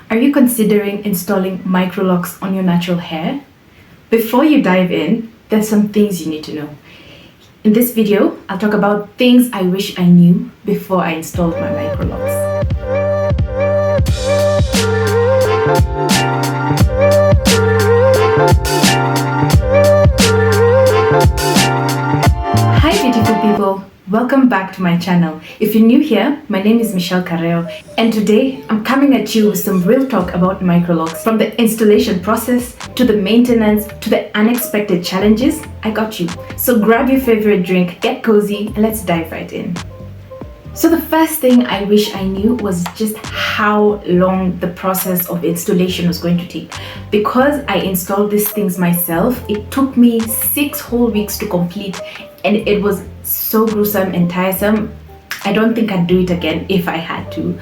Are you considering installing microlocks on your natural hair? Before you dive in, there's some things you need to know. In this video, I'll talk about things I wish I knew before I installed my microlocks. Hi beautiful people, welcome back to my channel. If you're new here, my name is Michelle Carreo, and today I'm coming at you with some real talk about microlocks. From the installation process, to the maintenance, to the unexpected challenges, I got you. So grab your favorite drink, get cozy, and let's dive right in. So the first thing I wish I knew was just how long the process of installation was going to take. Because I installed these things myself, it took me 6 whole weeks to complete, and it was so gruesome and tiresome. I don't think I'd do it again if I had to.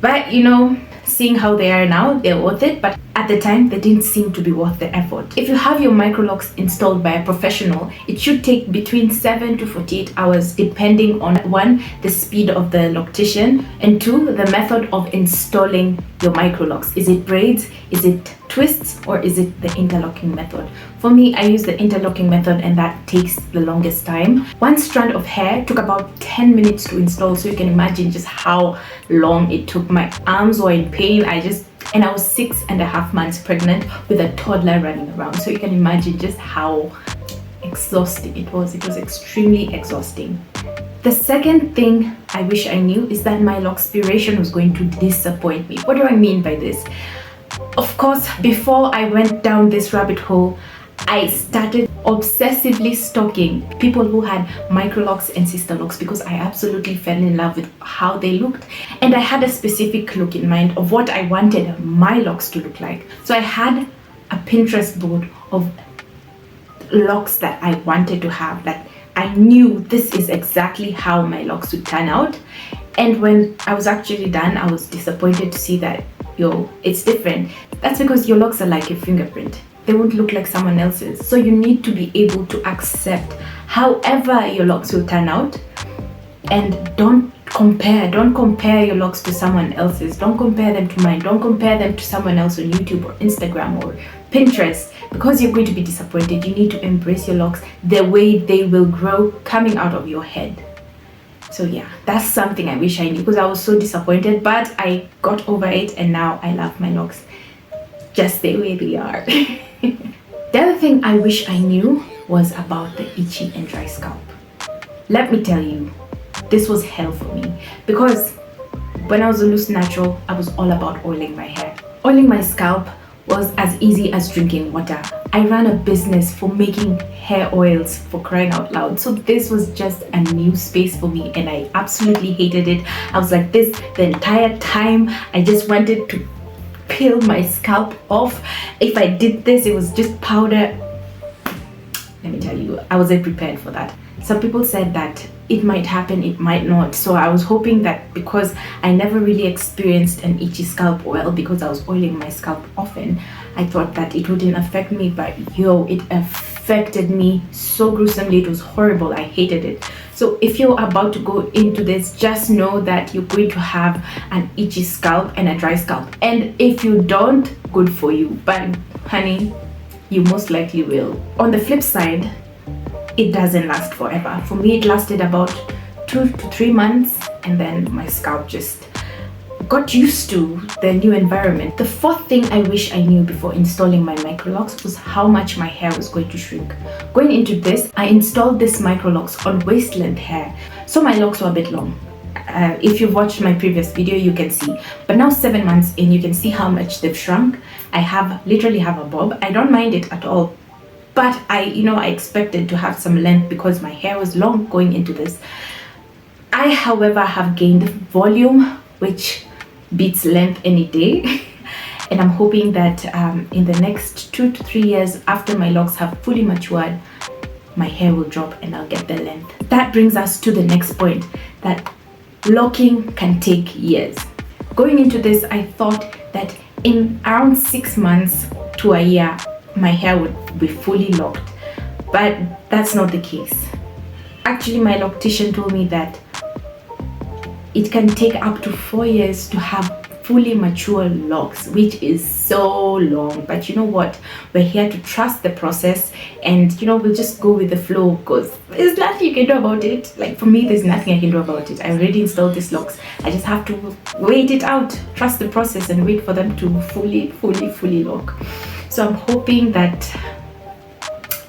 But you know, seeing how they are now, they're worth it, but at the time they didn't seem to be worth the effort. If you have your microlocks installed by a professional, it should take between 7 to 48 hours depending on 1, the speed of the loctician, and 2, the method of installing your microlocks. Is it braids, is it twists, or is it the interlocking method? For me, I use the interlocking method, and that takes the longest time. 1 strand of hair took about 10 minutes to install, so you can imagine just how long it took. My arms were in pain. I was 6.5 months pregnant with a toddler running around, so you can imagine just how exhausting it was. It was extremely exhausting. The second thing I wish I knew is that my lockspiration was going to disappoint me. What do I mean by this? Of course, before I went down this rabbit hole, I started obsessively stalking people who had microlocks and sisterlocks because I absolutely fell in love with how they looked, and I had a specific look in mind of what I wanted my locks to look like. So I had a Pinterest board of locks that I wanted to have, that I knew this is exactly how my locks would turn out. And when I was actually done, I was disappointed to see that, it's different. That's because your locks are like a fingerprint. They won't look like someone else's. So you need to be able to accept however your locks will turn out, and don't compare your locks to someone else's. Don't compare them to mine. Don't compare them to someone else on YouTube or Instagram or Pinterest, because you're going to be disappointed. You need to embrace your locks the way they will grow coming out of your head. So yeah, that's something I wish I knew, because I was so disappointed, but I got over it, and now I love my locks just the way they are. The other thing I wish I knew was about the itchy and dry scalp. Let me tell you, this was hell for me, because when I was a loose natural, I was all about oiling my hair. Oiling my scalp was as easy as drinking water. I ran a business for making hair oils, for crying out loud. So this was just a new space for me, and I absolutely hated it. I was like this the entire time. I just wanted to peel my scalp off. If I did this, it was just powder. Let me tell you, I wasn't prepared for that. Some people said that it might happen, it might not. So I was hoping that, because I never really experienced an itchy scalp oil because I was oiling my scalp often, I thought that it wouldn't affect me, but it affected me so gruesomely. It was horrible. I hated it. So if you're about to go into this, just know that you're going to have an itchy scalp and a dry scalp. And if you don't, good for you. But honey, you most likely will. On the flip side, it doesn't last forever. For me, it lasted about 2 to 3 months, and then my scalp just got used to the new environment. The fourth thing I wish I knew before installing my microlocks was how much my hair was going to shrink. Going into this, I installed this microlocks on waist length hair, so my locks were a bit long. If you've watched my previous video, you can see. But now 7 months in, you can see how much they've shrunk. I literally have a bob. I don't mind it at all. But I expected to have some length because my hair was long going into this. I, however, have gained volume, which beats length any day. And I'm hoping that in the next 2 to 3 years, after my locks have fully matured, my hair will drop and I'll get the length. That brings us to the next point, that locking can take years. Going into this, I thought that in around 6 months to a year, my hair would be fully locked, but that's not the case. Actually, my loctician told me that it can take up to 4 years to have fully mature locks, which is so long. But you know what, we're here to trust the process, and you know, we'll just go with the flow, because there's nothing you can do about it. Like for me, there's nothing I can do about it. I already installed these locks. I just have to wait it out, trust the process, and wait for them to fully lock. So I'm hoping that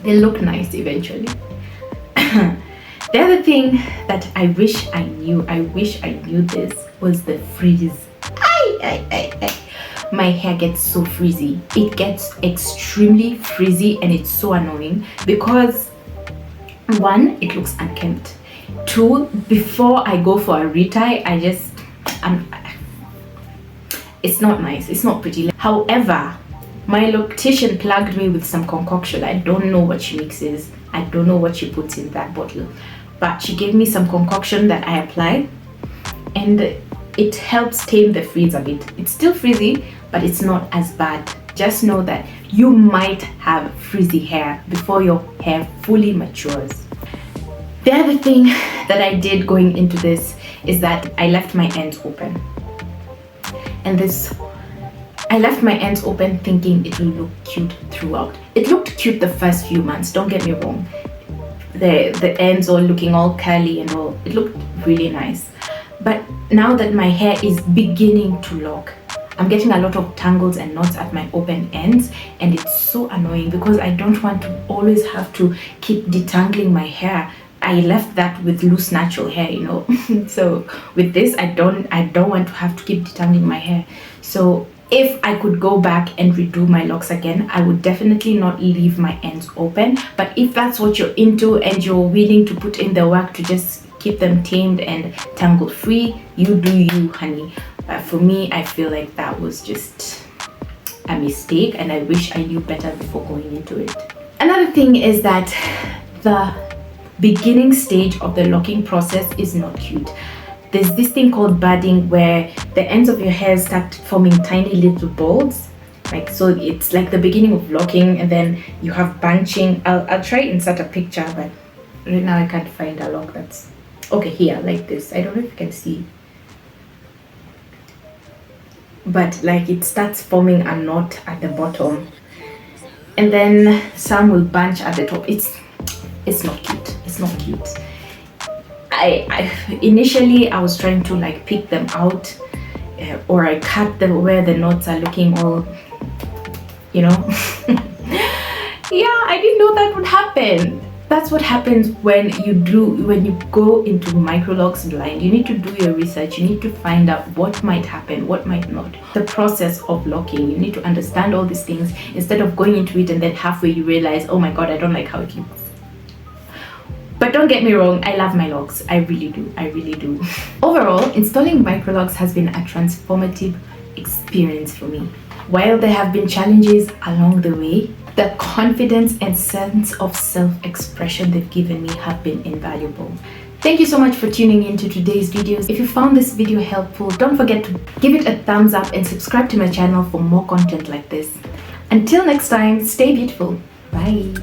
they look nice eventually. The other thing that I wish I knew this, was the frizz. My hair gets so frizzy. It gets extremely frizzy, and it's so annoying because 1, it looks unkempt. 2, before I go for a retie, it's not nice, it's not pretty. However, my loctician plugged me with some concoction. I don't know what she mixes, I don't know what she puts in that bottle, but she gave me some concoction that I apply, and it helps tame the frizz a bit. It's still frizzy, but it's not as bad. Just know that you might have frizzy hair before your hair fully matures. The other thing that I did going into this is that I left my ends open. And I left my ends open thinking it will look cute throughout. It looked cute the first few months, don't get me wrong. The ends all looking all curly and all, it looked really nice. But now that my hair is beginning to lock, I'm getting a lot of tangles and knots at my open ends, and it's so annoying because I don't want to always have to keep detangling my hair. I left that with loose natural hair, you know. So with this, I don't want to have to keep detangling my hair. So if I could go back and redo my locks again, I would definitely not leave my ends open. But if that's what you're into and you're willing to put in the work to just keep them tamed and tangle free, you do you, honey. But for me, I feel like that was just a mistake, and I wish I knew better before going into it. Another thing is that the beginning stage of the locking process is not cute. There's this thing called budding, where the ends of your hair start forming tiny little balls. Like, so it's like the beginning of locking, and then you have bunching. I'll try to insert a picture, but right now I can't find a lock that's okay. Here, like this. I don't know if you can see, but like it starts forming a knot at the bottom, and then some will bunch at the top. It's not cute. It's not cute. I initially I was trying to like pick them out, or I cut them where the knots are looking all, you know. Yeah, I didn't know that would happen. That's what happens when you go into microlocks blind. You need to do your research. You need to find out what might happen, what might not. The process of locking, you need to understand all these things instead of going into it and then halfway you realize, oh my god, I don't like how it looks. But don't get me wrong, I love my locks. I really do. Overall, installing microlocks has been a transformative experience for me. While there have been challenges along the way, the confidence and sense of self-expression they've given me have been invaluable. Thank you so much for tuning in to today's videos. If you found this video helpful, don't forget to give it a thumbs up and subscribe to my channel for more content like this. Until next time, stay beautiful. Bye.